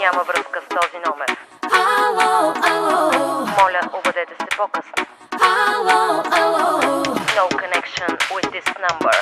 Няма връзка с този номер. Ало, ало. Моля, обадете се по-късно. Ало, ало. No connection with this number.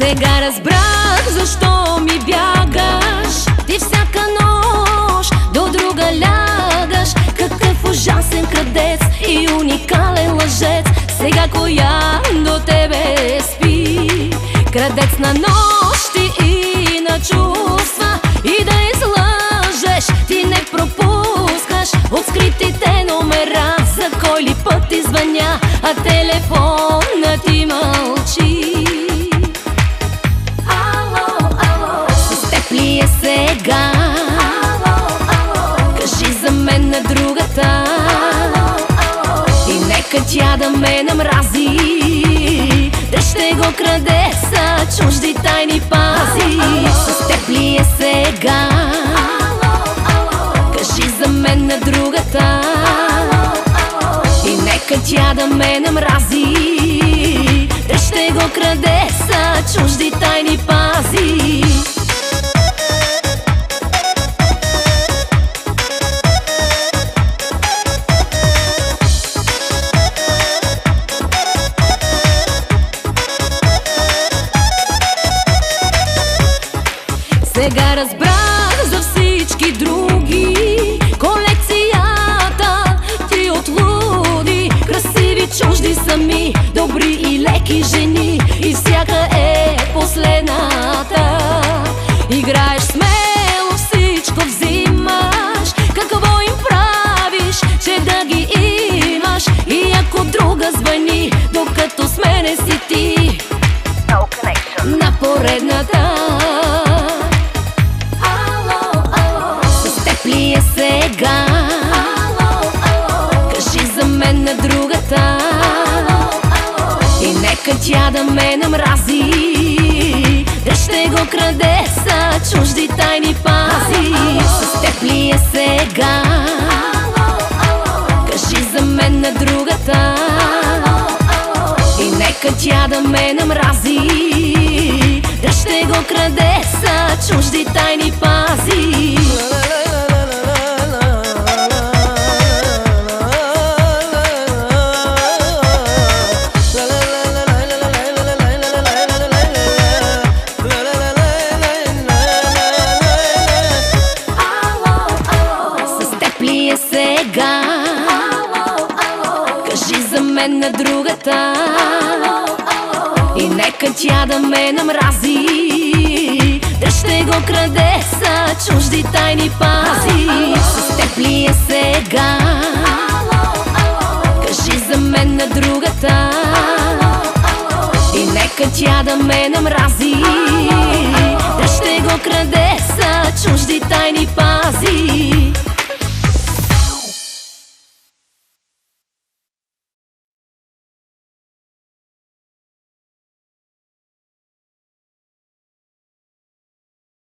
Сега разбрах защо ми бягаш. Ти всяка нощ до друга лягаш. Какъв ужасен крадец и уникален лъжец. Сега коя до тебе спи? Крадец на нощи и на чувства. И да излъжеш ти не пропускаш от скритите номера. За кой ли път ти звъня, а телефонът ти мълчи. Сега кажи за мен на другата и нека тя да ме намрази. Да ще го краде са чужди тайни пази. С теб ли е сега? Кажи за мен на другата и нека тя да ме намрази. Да ще го краде са чужди тайни пази. Сега разбрах за всички други. Колекцията ти отлуди. Красиви, чужди, сами, добри и леки жени. И всяка е последната. Играеш смело, всичко взимаш. Какво им правиш, че да ги имаш? И ако друга звъни, докато с мене си ти, No connection. на поредната. Сега кажи за мен на другата и нека тя да ме намрази. Да ще го краде са чужди тайни пази. С теб ли е сега? Кажи за мен на другата и нека тя да ме намрази. Да ще го краде са чужди тайни пази. Сега кажи за мен на другата и нека тя да ме намрази. Да ще го краде са чужди тайни пази. С теб ли е сега? Кажи за мен на другата и нека тя да ме намрази. Да ще го краде са чужди тайни пази.